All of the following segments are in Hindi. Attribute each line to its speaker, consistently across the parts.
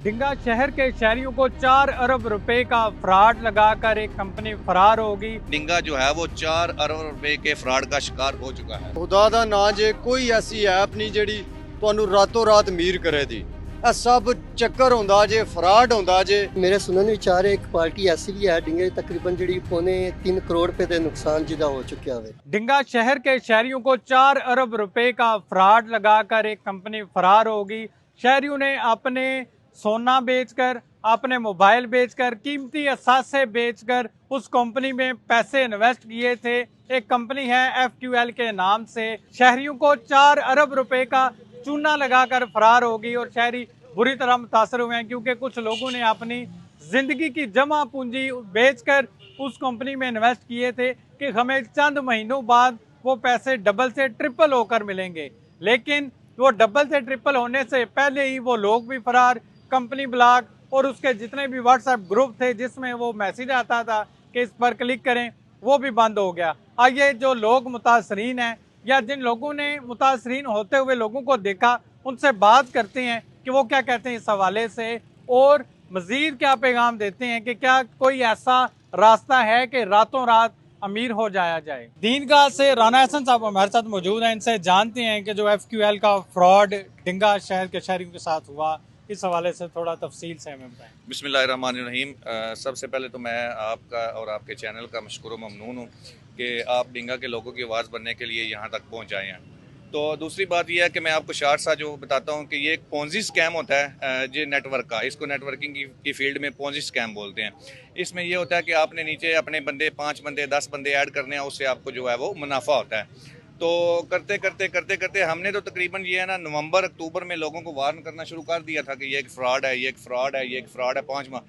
Speaker 1: डिंगा शहर के शहरियों को 4 अरब रुपए का फ्रॉड लगाकर एक कंपनी फरार होगी।
Speaker 2: डिंगा जो है वो 4 अरब रुपए के फ्रॉड का शिकार हो चुका है।
Speaker 3: खुदा दा ना जे कोई ऐसी ऐप नहीं ਜਿਹੜੀ ਤੁਹਾਨੂੰ ਰਾਤੋਂ ਰਾਤ ਅਮੀਰ ਕਰੇ ਦੀ। ਇਹ ਸਭ ਚੱਕਰ ਹੁੰਦਾ ਜੇ ਫਰਾਡ ਹੁੰਦਾ ਜੇ।
Speaker 4: मेरे सुनने विच आ रहा एक पार्टी ऐसी भी है डिंगे तकरीबन जी 3.25 करोड़ रुपए के नुकसान जिदा हो चुका है।
Speaker 1: डिंगा शहर के शहरियों को 4 अरब रुपए का फ्रॉड लगाकर एक कंपनी फरार होगी। शहरियों ने अपने सोना बेचकर, अपने मोबाइल बेचकर, कीमती असासे बेचकर उस कंपनी में पैसे इन्वेस्ट किए थे। एक कंपनी है FQL के नाम से। शहरियों को 4 अरब रुपए का चूना लगाकर फरार होगी और शहरी बुरी तरह मुतासर हुए हैं, क्योंकि कुछ लोगों ने अपनी ज़िंदगी की जमा पूंजी बेचकर उस कंपनी में इन्वेस्ट किए थे कि हमें चंद महीनों बाद वो पैसे डबल से ट्रिपल होकर मिलेंगे। लेकिन वो डबल से ट्रिपल होने से पहले ही वो लोग भी फरार, कंपनी ब्लॉक और उसके जितने भी व्हाट्सएप ग्रुप थे जिसमें वो मैसेज आता था कि इस पर क्लिक करें, वो भी बंद हो गया। आइए जो लोग मुतासरीन हैं या जिन लोगों ने मुतासरीन होते हुए लोगों को देखा, उनसे बात करते हैं कि वो क्या कहते हैं इस हवाले से और मज़ीद क्या पैगाम देते हैं कि क्या कोई ऐसा रास्ता है कि रातों रात अमीर हो जाया जाए। दीनगाह से राना हसन साहब हमारे साथ मौजूद हैं, इनसे जानते हैं कि जो FQL का फ्रॉड डिंगा शहर के शहरियों के साथ हुआ, इस हवाले से थोड़ा तफसील से हमें बताएं।
Speaker 2: बिस्मिल्लाहिर्रहमानिर्रहीम। सबसे पहले तो मैं आपका और आपके चैनल का मशकूर ममनून हूँ कि आप डिंगा के लोगों की आवाज़ बनने के लिए यहाँ तक पहुँच आए हैं। तो दूसरी बात यह है कि मैं आपको शार्ट सा जो बताता हूँ कि ये एक पोंजी स्कैम होता है जो नेटवर्क का, इसको नेटवर्किंग की फील्ड में पोंजी स्कैम बोलते हैं। इसमें यह होता है कि आपने नीचे अपने बंदे 5 बंदे 10 बंदे ऐड करने हैं, उससे आपको जो है वो मुनाफा होता है। तो करते करते करते करते हमने तो तकरीबन ये है ना नवंबर अक्टूबर में लोगों को वार्न करना शुरू कर दिया था कि ये एक फ्रॉड है, ये एक फ्रॉड है, ये एक फ्रॉड है। 5 माह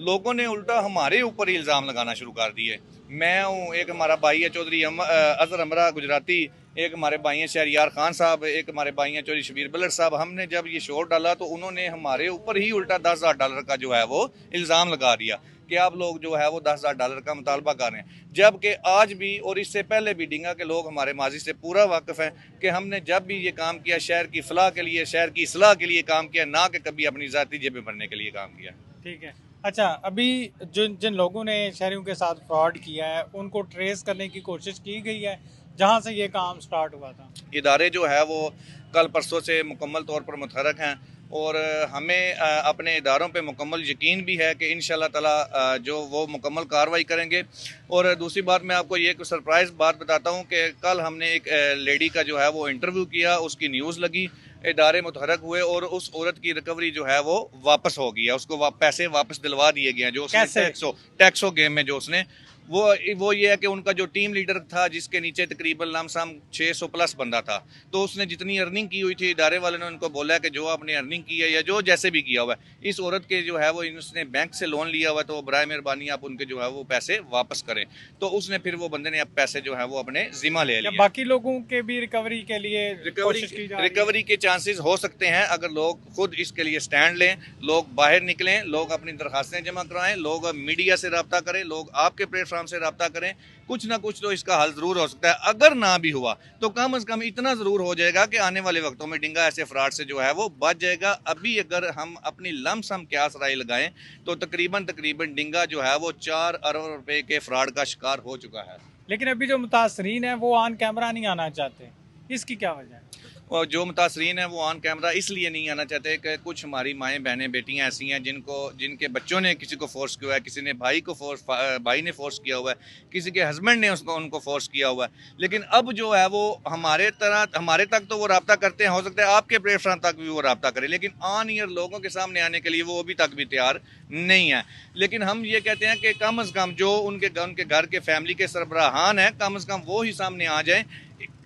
Speaker 2: लोगों ने उल्टा हमारे ऊपर ही इल्ज़ाम लगाना शुरू कर दिए। मैं हूँ, एक हमारा भाई है चौधरी अजहर अमरा गुजराती, एक हमारे भाई हैं शहरियार खान साहब, एक हमारे भाई हैं चौधरी शबीर बलट साहब। हमने जब ये शोर डाला तो उन्होंने हमारे ऊपर ही उल्टा $10,000 का जो है वो इल्ज़ाम लगा दिया कि आप लोग जो है वो $10,000 का मुतालबा कर रहे हैं। जबकि आज भी और इससे पहले भी डिंगा के लोग हमारे माजी से पूरा वाकिफ़ हैं कि हमने जब भी ये काम किया शहर की फलाह के लिए, शहर की इसलाह के लिए काम किया, ना कि कभी अपनी ज़ाती जेबें भरने के लिए काम किया।
Speaker 1: ठीक है। अच्छा, अभी जिन जिन लोगों ने शहरियों के साथ फ्रॉड किया है उनको ट्रेस करने की कोशिश की गई है जहां से ये काम स्टार्ट हुआ था?
Speaker 2: इदारे जो है वो कल परसों से मुकम्मल तौर पर मुतहरक हैं और हमें अपने इदारों पे मुकम्मल यकीन भी है कि इंशाल्लाह ताला जो वो मुकम्मल कार्रवाई करेंगे। और दूसरी बात मैं आपको ये एक सरप्राइज़ बात बताता हूँ कि कल हमने एक लेडी का जो है वो इंटरव्यू किया, उसकी न्यूज़ लगी, इदारे मुतहरक हुए और उस औरत की रिकवरी जो है वो वापस हो गई है, उसको पैसे वापस दिलवा दिए गए हैं जो उसने टैक्सो गेम में जो उसने वो ये है कि उनका जो टीम लीडर था जिसके नीचे तकरीबन लमसम 600 प्लस बंदा था, तो उसने जितनी अर्निंग की हुई थी इदारे वाले ने उनको बोला कि जो आपने अर्निंग की है या जो जैसे भी किया हुआ है, इस औरत के जो है वो उसने बैंक से लोन लिया हुआ है, तो बराए मेहरबानी आप उनके जो है वो पैसे वापस करें। तो उसने फिर वो बंदे ने अब पैसे जो है वो अपने जिम्मा ले लिया।
Speaker 1: बाकी लोगों के भी रिकवरी के लिए
Speaker 2: रिकवरी के चांसेस हो सकते हैं अगर लोग खुद इसके लिए स्टैंड लें, लोग बाहर निकलें, लोग अपनी दरखास्तें जमा कराएं, लोग मीडिया से रब्ता करें, लोग आपके प्लेटफॉर्म से रब्ता करें। कुछ ना कुछ तो इसका हल जरूर हो सकता है। अगर ना भी हुआ तो कम से कम इतना जरूर हो जाएगा कि आने वाले वक्तों में डिंगा ऐसे फ्रॉड से जो है वो बच जाएगा। अभी अगर हम अपनी लमसम क्यास राय लगाएं तो तकरीबन डिंगा जो है वो 4 अरब रुपए के फ्रॉड का शिकार हो चुका है।
Speaker 1: लेकिन अभी जो मुतासरीन है वो ऑन कैमरा नहीं आना चाहते, इसकी क्या वजह है?
Speaker 2: और जो मुतासरीन हैं वो ऑन कैमरा इसलिए नहीं आना चाहते कि कुछ हमारी माएँ बहनें बेटियाँ ऐसी हैं जिनके बच्चों ने किसी को फोर्स किया है, किसी ने भाई ने फोर्स किया हुआ है, किसी के हस्बैंड ने उनको फोर्स किया हुआ है। लेकिन अब जो है वो हमारे तक तो वो रब्ता करते हैं, हो सकता है आपके प्लेटफॉर्म तक भी वो रब्ता करें, लेकिन ऑन ईयर लोगों के सामने आने के लिए वो अभी तक भी तैयार नहीं है। लेकिन हम ये कहते हैं कि कम अज़ कम जो उनके घर के फैमिली के सरबराहान हैं, कम अज़ कम वो ही सामने आ जाएं।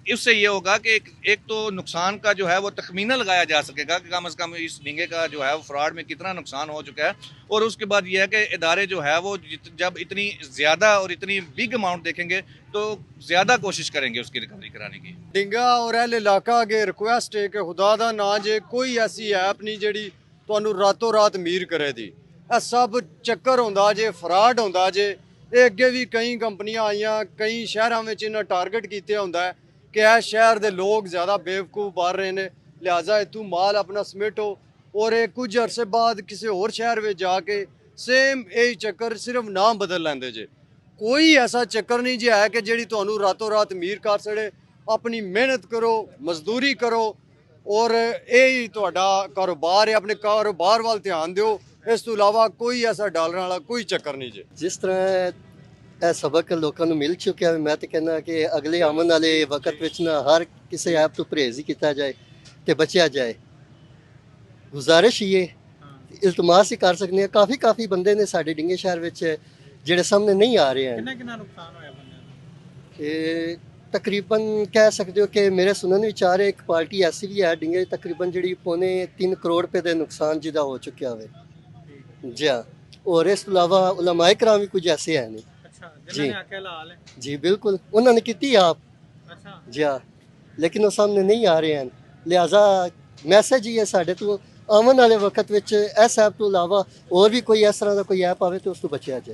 Speaker 2: इससे ये होगा कि एक तो नुकसान का जो है वो तखमीना लगाया जा सकेगा कि कम से कम इस डिंगे का जो है वो फ्रॉड में कितना नुकसान हो चुका है। और उसके बाद ये है कि इदारे जो है वो जब इतनी ज़्यादा और इतनी बिग अमाउंट देखेंगे तो ज़्यादा कोशिश करेंगे उसकी रिकवरी कराने की।
Speaker 3: डिंगा और अहले इलाका अगे रिक्वेस्ट है कि खुदा दा ना जे कोई ऐसी ऐप नहीं ਜਿਹੜੀ ਤੁਹਾਨੂੰ ਰਾਤੋਂ ਰਾਤ ਅਮੀਰ ਕਰੇ ਦੀ। ਇਹ ਸਭ ਚੱਕਰ ਹੁੰਦਾ ਜੇ, ਫਰਾਡ ਹੁੰਦਾ ਜੇ। ਇਹ ਅੱਗੇ ਵੀ ਕਈ ਕੰਪਨੀਆਂ ਆਈਆਂ, ਕਈ ਸ਼ਹਿਰਾਂ ਵਿੱਚ ਇਹਨਾਂ ਟਾਰਗੇਟ ਕੀਤੇ ਹੁੰਦਾ ਹੈ कि यह शहर के लोग ज़्यादा बेवकूफ़ बार रहे हैं, लिहाजा इतू माल अपना समेटो ਔਰ ਇਹ ਕੁਝ ਅਰਸੇ ਬਾਅਦ ਕਿਸੇ ਹੋਰ ਸ਼ਹਿਰ ਵਿੱਚ ਜਾ ਕੇ ਸੇਮ ਇਹ ਚੱਕਰ ਸਿਰਫ ਨਾਮ ਬਦਲ ਲੈਂਦੇ ਜੇ। ਕੋਈ ਐਸਾ ਚੱਕਰ ਨਹੀਂ ਜੇ ਹੈ ਕਿ ਜਿਹੜੀ ਤੁਹਾਨੂੰ ਰਾਤੋਂ ਰਾਤ ਅਮੀਰ ਕਰ ਸੜੇ। ਆਪਣੀ ਮਿਹਨਤ ਕਰੋ, ਮਜ਼ਦੂਰੀ ਕਰੋ ਔਰ ਇਹ ਹੀ ਤੁਹਾਡਾ ਕਾਰੋਬਾਰ ਹੈ। ਆਪਣੇ ਕਾਰੋਬਾਰ ਵੱਲ ਧਿਆਨ ਦਿਓ। ਇਸ ਤੋਂ ਇਲਾਵਾ ਕੋਈ ਐਸਾ ਡਾਲਰਾਂ ਵਾਲਾ ਕੋਈ ਚੱਕਰ ਨਹੀਂ ਜੇ।
Speaker 4: ਜਿਸ ਤਰ੍ਹਾਂ ਇਹ ਸਬਕ ਲੋਕਾਂ ਨੂੰ ਮਿਲ ਚੁੱਕਿਆ, ਮੈਂ ਤਾਂ ਕਹਿੰਦਾ ਕਿ ਅਗਲੇ ਆਉਣ ਵਾਲੇ ਵਕਤ ਵਿੱਚ ਨਾ ਹਰ ਕਿਸੇ ਐਪ ਤੋਂ ਪਰਹੇਜ਼ ਹੀ ਕੀਤਾ ਜਾਏ ਤੇ ਬਚਿਆ ਜਾਏ। ਗੁਜ਼ਾਰਿਸ਼ ਹੀ ਹੈ, ਇਲਤਮਾਸ ਹੀ ਕਰ ਸਕਦੇ ਹਾਂ। ਕਾਫੀ ਬੰਦੇ ਨੇ ਸਾਡੇ ਡਿੰਗੇ ਸ਼ਹਿਰ ਵਿੱਚ ਜਿਹੜੇ ਸਾਹਮਣੇ ਨਹੀਂ ਆ ਰਹੇ ਹਨ।
Speaker 1: ਕਿੰਨਾ ਨੁਕਸਾਨ ਹੋਇਆ ਬੰਦਿਆਂ ਨੂੰ?
Speaker 4: ਕਿ ਤਕਰੀਬਨ ਕਹਿ ਸਕਦੇ ਹੋ ਕਿ ਮੇਰੇ ਸੁਣਨ ਵਿੱਚ ਆ ਰਿਹਾ ਇੱਕ ਪਾਰਟੀ ਐਸੀ ਵੀ ਹੈ ਡਿੰਗੇ ਤਕਰੀਬਨ ਜਿਹੜੀ ਪੌਣੇ 3 ਕਰੋੜ ਰੁਪਏ ਦੇ ਨੁਕਸਾਨ ਜਿਹਦਾ ਹੋ ਚੁੱਕਿਆ ਹੋਵੇ। ਜੀ ਹਾਂ, ਔਰ ਇਸ ਤੋਂ ਇਲਾਵਾ ਉਲਮਾਏ ਕਰਾਮ ਵੀ ਕੁਝ ਐਸੇ ਹੈ ਨੇ।
Speaker 1: ਅੱਛਾ, ਜਿਨ੍ਹਾਂ ਨੇ ਆਖਿਆ ਹਾਲ ਹੈ।
Speaker 4: ਜੀ ਬਿਲਕੁਲ, ਉਹਨਾਂ ਨੇ ਕੀਤੀ ਆਪ।
Speaker 1: ਅੱਛਾ
Speaker 4: ਜੀ ਹਾਂ, ਲੇਕਿਨ ਉਹ ਸਾਹਮਣੇ ਨਹੀਂ ਆ ਰਹੇ ਹਨ। ਲਿਹਾਜ਼ਾ ਮੈਸੇਜ ਹੀ ਹੈ ਸਾਡੇ ਤੋਂ, ਆਉਣ ਵਾਲੇ ਵਕਤ ਵਿੱਚ ਇਸ ਐਪ ਤੋਂ ਇਲਾਵਾ ਹੋਰ ਵੀ ਕੋਈ ਇਸ ਤਰ੍ਹਾਂ ਦਾ ਕੋਈ ਐਪ ਆਵੇ ਤਾਂ ਉਸ ਤੋਂ ਬਚਿਆ ਜਾਏ।